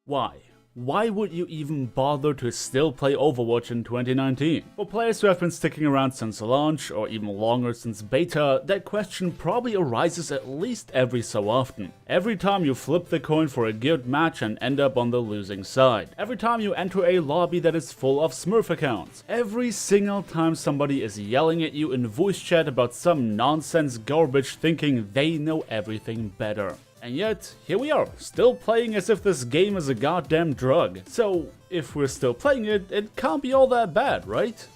Why? Why would you even bother to still play Overwatch in 2019? For players who have been sticking around since launch, or even longer since beta, that question probably arises at least every so often. Every time you flip the coin for a good match and end up on the losing side. Every time you enter a lobby that is full of Smurf accounts. Every single time somebody is yelling at you in voice chat about some nonsense garbage thinking they know everything better. And yet, here we are, still playing as if this game is a goddamn drug. So, if we're still playing it, it can't be all that bad, right?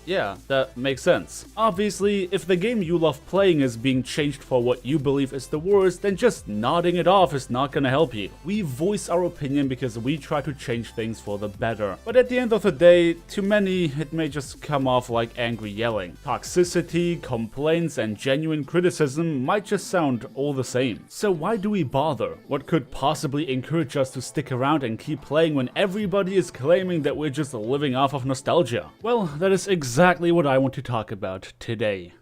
Yeah, that makes sense. Obviously, if the game you love playing is being changed for what you believe is the worst, then just nodding it off is not gonna help you. We voice our opinion because we try to change things for the better. But at the end of the day, to many, it may just come off like angry yelling. Toxicity, complaints, and genuine criticism might just sound all the same. So why do we bother? What could possibly encourage us to stick around and keep playing when everybody is claiming that we're just living off of nostalgia? Well, that is exactly what I want to talk about today.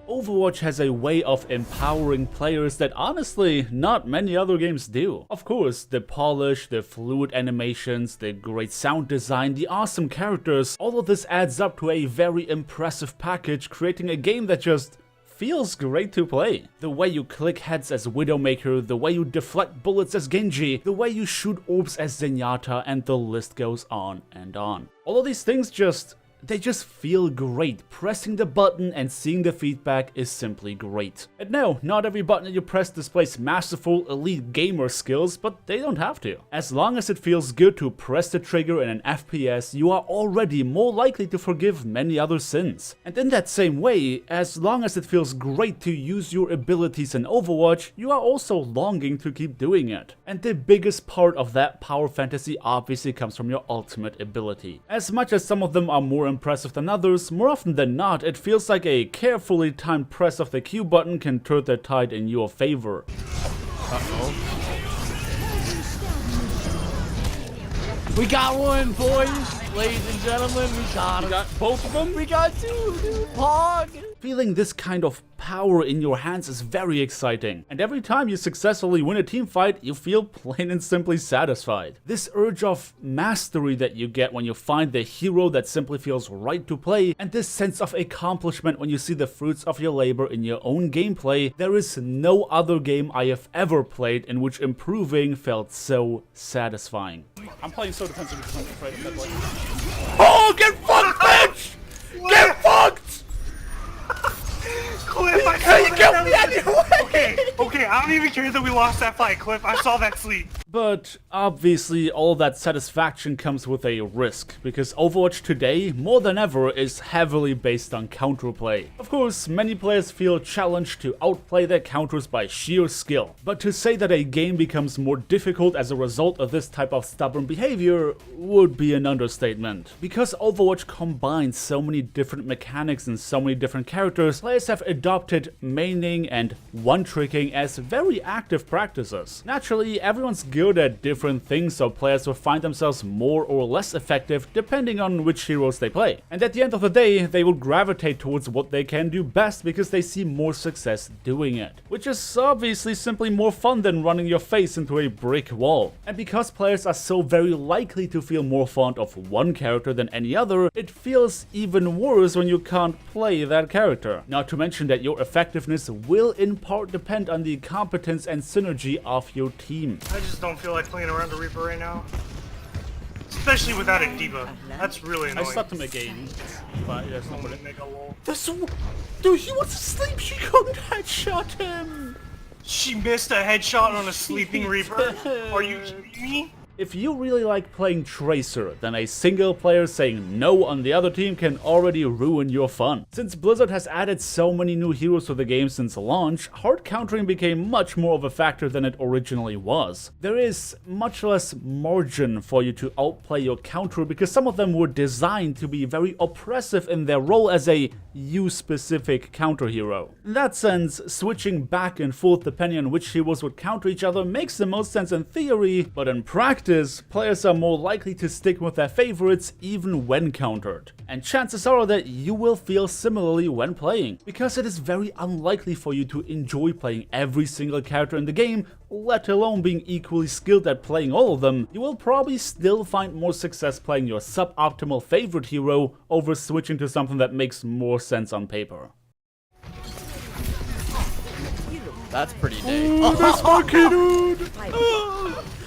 Overwatch has a way of empowering players that honestly not many other games do. Of course, the polish, the fluid animations, the great sound design, the awesome characters, all of this adds up to a very impressive package, creating a game that just feels great to play. The way you click heads as Widowmaker, the way you deflect bullets as Genji, the way you shoot orbs as Zenyatta, and the list goes on and on. All of these things they just feel great. Pressing the button and seeing the feedback is simply great. And no, not every button that you press displays masterful elite gamer skills, but they don't have to. As long as it feels good to press the trigger in an FPS, you are already more likely to forgive many other sins. And in that same way, as long as it feels great to use your abilities in Overwatch, you are also longing to keep doing it. And the biggest part of that power fantasy obviously comes from your ultimate ability. As much as some of them are more impressive than others, more often than not, it feels like a carefully timed press of the Q button can turn the tide in your favor. Uh-oh. We got one, boys! Ladies and gentlemen, we got him. You got both of them? We got two, dude. Pog! Feeling this kind of power in your hands is very exciting, and every time you successfully win a team fight, you feel plain and simply satisfied. This urge of mastery that you get when you find the hero that simply feels right to play, and this sense of accomplishment when you see the fruits of your labor in your own gameplay, there is no other game I have ever played in which improving felt so satisfying. I'm playing so defensive because I'm afraid of that play. Oh, get fucked, bitch! Get fucked! Cliff, I saw You get me out of your way! Okay, I don't even care that we lost that fight, Cliff. I saw that sleep. But obviously all that satisfaction comes with a risk, because Overwatch today, more than ever, is heavily based on counterplay. Of course, many players feel challenged to outplay their counters by sheer skill, but to say that a game becomes more difficult as a result of this type of stubborn behavior would be an understatement. Because Overwatch combines so many different mechanics and so many different characters, players have adopted maining and one-tricking as very active practices. Naturally, everyone's good at different things, so players will find themselves more or less effective depending on which heroes they play. And at the end of the day, they will gravitate towards what they can do best because they see more success doing it. Which is obviously simply more fun than running your face into a brick wall. And because players are so very likely to feel more fond of one character than any other, it feels even worse when you can't play that character. Not to mention that your effectiveness will in part depend on the competence and synergy of your team. I just don't feel like playing around the Reaper right now. Especially without a D.Va. That's really I annoying. slept him again, but there's I'm nobody. gonna make a lol. Dude, he wants to sleep. She couldn't headshot him. She missed a headshot on a sleeping Reaper? Are you kidding me? If you really like playing Tracer, then a single player saying no on the other team can already ruin your fun. Since Blizzard has added so many new heroes to the game since launch, hard countering became much more of a factor than it originally was. There is much less margin for you to outplay your counter because some of them were designed to be very oppressive in their role as a you-specific counter hero. In that sense, switching back and forth depending on which heroes would counter each other makes the most sense in theory, but in practice, players are more likely to stick with their favorites even when countered. And chances are that you will feel similarly when playing, because it is very unlikely for you to enjoy playing every single character in the game, let alone being equally skilled at playing all of them. You will probably still find more success playing your suboptimal favorite hero over switching to something that makes more sense on paper. That's pretty dang. Oh, this monkey dude!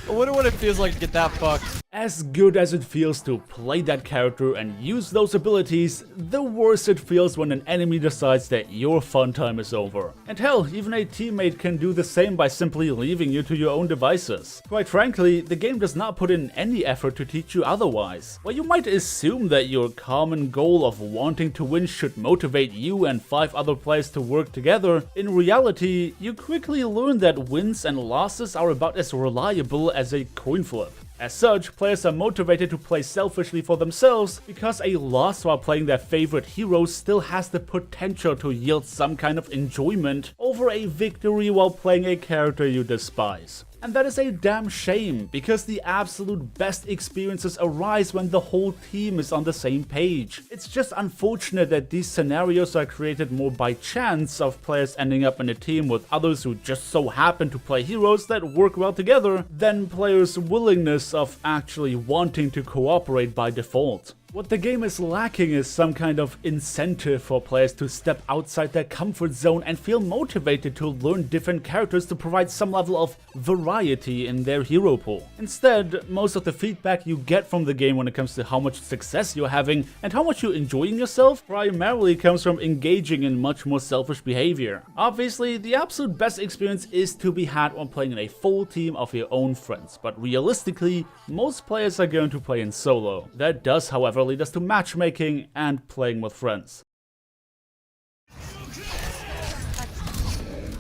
I wonder what it feels like to get that fucked. As good as it feels to play that character and use those abilities, the worse it feels when an enemy decides that your fun time is over. And hell, even a teammate can do the same by simply leaving you to your own devices. Quite frankly, the game does not put in any effort to teach you otherwise. While you might assume that your common goal of wanting to win should motivate you and 5 other players to work together, in reality, you quickly learn that wins and losses are about as reliable as a coin flip. As such, players are motivated to play selfishly for themselves because a loss while playing their favorite hero still has the potential to yield some kind of enjoyment over a victory while playing a character you despise. And that is a damn shame, because the absolute best experiences arise when the whole team is on the same page. It's just unfortunate that these scenarios are created more by chance of players ending up in a team with others who just so happen to play heroes that work well together, than players' willingness of actually wanting to cooperate by default. What the game is lacking is some kind of incentive for players to step outside their comfort zone and feel motivated to learn different characters to provide some level of variety in their hero pool. Instead, most of the feedback you get from the game when it comes to how much success you're having and how much you're enjoying yourself primarily comes from engaging in much more selfish behavior. Obviously, the absolute best experience is to be had when playing in a full team of your own friends, but realistically, most players are going to play in solo. That does, however, lead us to matchmaking and playing with friends.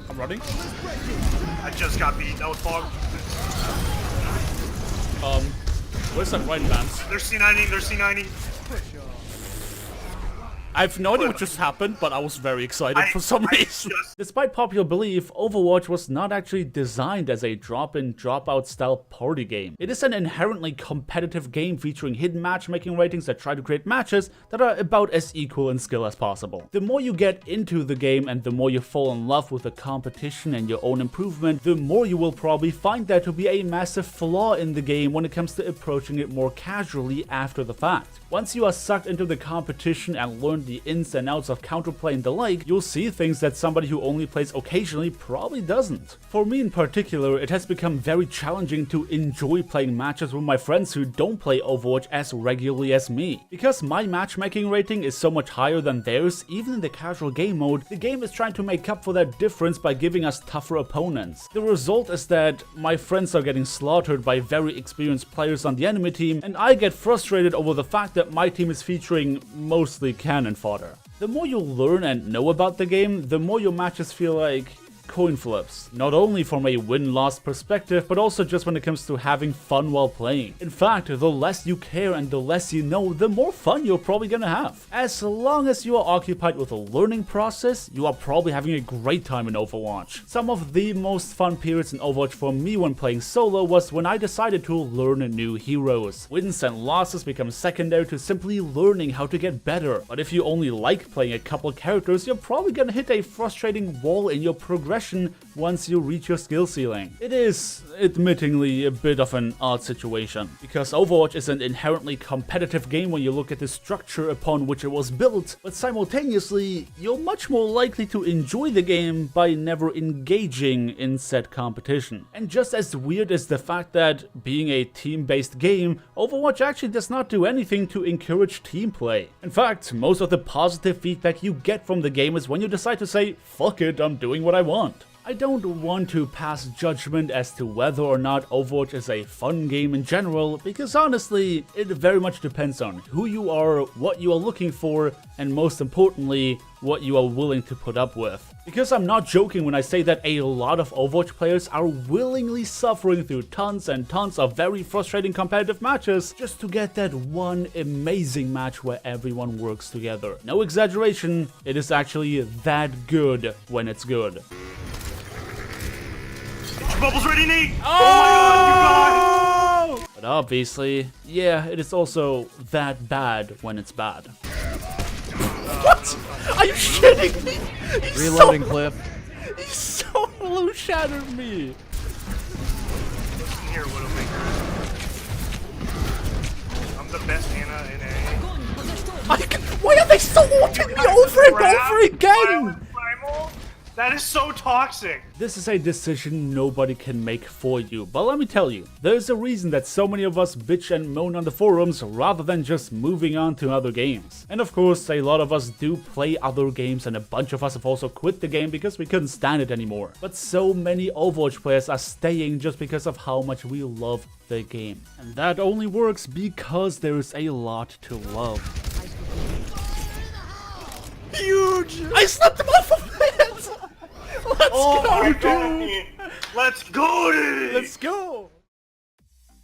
I'm running. I just got beat. That was fog. Where's that right advance? They're C90. They're C90. I have no idea what just happened, but I was very excited for some reason. Despite popular belief, Overwatch was not actually designed as a drop-in, drop-out style party game. It is an inherently competitive game featuring hidden matchmaking ratings that try to create matches that are about as equal in skill as possible. The more you get into the game and the more you fall in love with the competition and your own improvement, the more you will probably find there to be a massive flaw in the game when it comes to approaching it more casually after the fact. Once you are sucked into the competition and learn the ins and outs of counterplay and the like, you'll see things that somebody who only plays occasionally probably doesn't. For me in particular, it has become very challenging to enjoy playing matches with my friends who don't play Overwatch as regularly as me. Because my matchmaking rating is so much higher than theirs, even in the casual game mode, the game is trying to make up for that difference by giving us tougher opponents. The result is that my friends are getting slaughtered by very experienced players on the enemy team, and I get frustrated over the fact that my team is featuring mostly cannon fodder. The more you learn and know about the game, the more your matches feel like coin flips. Not only from a win-loss perspective, but also just when it comes to having fun while playing. In fact, the less you care and the less you know, the more fun you're probably gonna have. As long as you are occupied with a learning process, you are probably having a great time in Overwatch. Some of the most fun periods in Overwatch for me when playing solo was when I decided to learn new heroes. Wins and losses become secondary to simply learning how to get better. But if you only like playing a couple characters, you're probably gonna hit a frustrating wall in your progression once you reach your skill ceiling. It is, admittingly, a bit of an odd situation, because Overwatch is an inherently competitive game when you look at the structure upon which it was built, but simultaneously, you're much more likely to enjoy the game by never engaging in said competition. And just as weird as the fact that, being a team-based game, Overwatch actually does not do anything to encourage team play. In fact, most of the positive feedback you get from the game is when you decide to say, fuck it, I'm doing what I want. I I don't want to pass judgment as to whether or not Overwatch is a fun game in general, because honestly, it very much depends on who you are, what you are looking for, and most importantly, what you are willing to put up with. Because I'm not joking when I say that a lot of Overwatch players are willingly suffering through tons and tons of very frustrating competitive matches just to get that one amazing match where everyone works together. No exaggeration, it is actually that good when it's good. Get your bubbles ready, Nate! Oh my god, you guys! But obviously, yeah, it is also that bad when it's bad. What? Are you shitting me? Reloading clip. He so blue shattered me. Listen here, Widowmaker. I'm the best Anna in A. Why are they so ulting me over and over again? Primal? That is so toxic. This is a decision nobody can make for you, but let me tell you, there's a reason that so many of us bitch and moan on the forums rather than just moving on to other games. And of course, a lot of us do play other games, and a bunch of us have also quit the game because we couldn't stand it anymore. But so many Overwatch players are staying just because of how much we love the game. And that only works because there is a lot to love. Huge! I slapped him off of it! Let's go, dude! Let's go, dude! Let's go!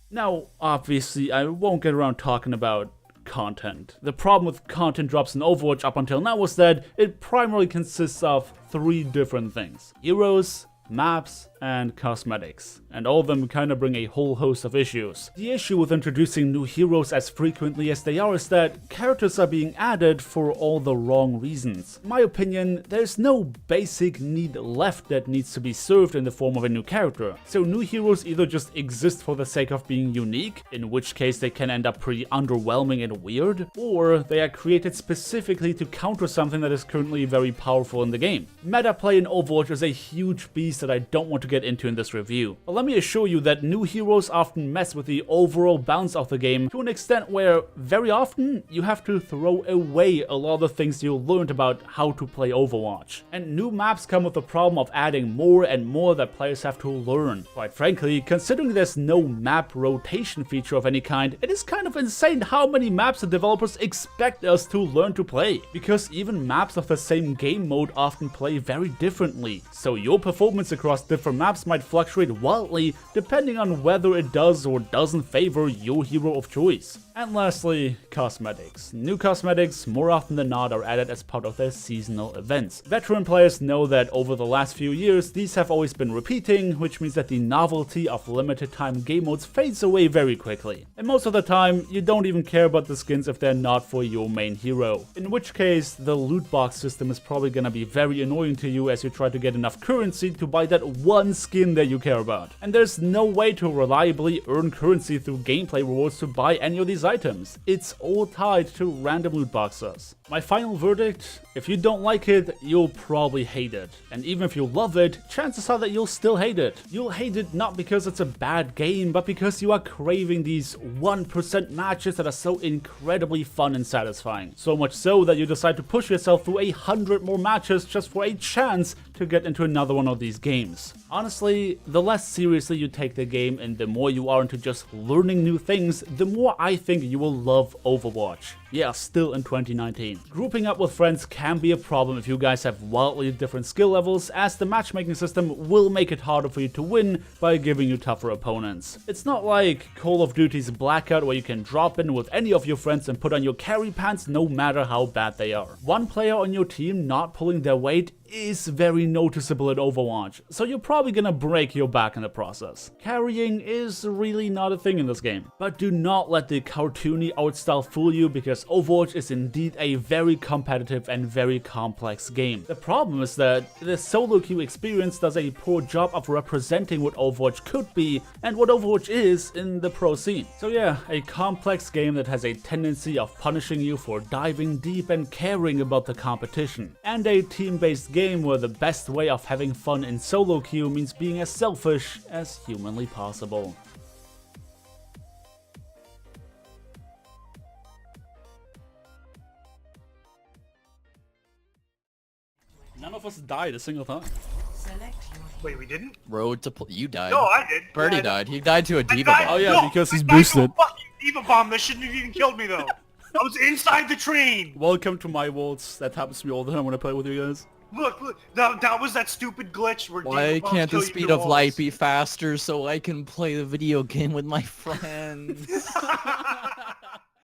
Now, obviously, I won't get around talking about content. The problem with content drops in Overwatch up until now was that it primarily consists of 3 different things: heroes, maps, and cosmetics, and all of them kind of bring a whole host of issues. The issue with introducing new heroes as frequently as they are is that characters are being added for all the wrong reasons. In my opinion, there's no basic need left that needs to be served in the form of a new character. So new heroes either just exist for the sake of being unique, in which case they can end up pretty underwhelming and weird, or they are created specifically to counter something that is currently very powerful in the game. Meta play in Overwatch is a huge beast that I don't want to get into in this review. But let me assure you that new heroes often mess with the overall balance of the game to an extent where very often you have to throw away a lot of the things you learned about how to play Overwatch. And new maps come with the problem of adding more and more that players have to learn. Quite frankly, considering there's no map rotation feature of any kind, it is kind of insane how many maps the developers expect us to learn to play. Because even maps of the same game mode often play very differently. So your performance across different maps might fluctuate wildly depending on whether it does or doesn't favor your hero of choice. And lastly, cosmetics. New cosmetics, more often than not, are added as part of their seasonal events. Veteran players know that over the last few years, these have always been repeating, which means that the novelty of limited time game modes fades away very quickly. And most of the time, you don't even care about the skins if they're not for your main hero. In which case, the loot box system is probably gonna be very annoying to you as you try to get enough currency to buy that one skin that you care about. And there's no way to reliably earn currency through gameplay rewards to buy any of these items. It's all tied to random loot boxes. My final verdict: if you don't like it, you'll probably hate it. And even if you love it, chances are that you'll still hate it. You'll hate it not because it's a bad game, but because you are craving these 1% matches that are so incredibly fun and satisfying. So much so that you decide to push yourself through 100 more matches just for a chance to get into another one of these games. Honestly, the less seriously you take the game and the more you are into just learning new things, the more I think you will love Overwatch. Yeah, still in 2019. Grouping up with friends can be a problem if you guys have wildly different skill levels, as the matchmaking system will make it harder for you to win by giving you tougher opponents. It's not like Call of Duty's Blackout where you can drop in with any of your friends and put on your carry pants no matter how bad they are. One player on your team not pulling their weight is very noticeable in Overwatch, so you're probably gonna break your back in the process. Carrying is really not a thing in this game. But do not let the cartoony art style fool you, because Overwatch is indeed a very competitive and very complex game. The problem is that the solo queue experience does a poor job of representing what Overwatch could be and what Overwatch is in the pro scene. So yeah, a complex game that has a tendency of punishing you for diving deep and caring about the competition. And a team-based game where the best way of having fun in solo queue means being as selfish as humanly possible. None of us died a single time. Wait, we didn't? Road to you died. No, I did. Birdie Yeah, died. He died to a I diva died- bomb. Oh, yeah, no, because he's I died to a boosted. fucking diva bomb that shouldn't have even killed me though. I was inside the train. Welcome to my worlds. That happens to me all the time when I play with you guys. Look, that was that stupid glitch where Why diva bombs can't the kill you speed through of light walls. be faster so I can play the video game with my friends?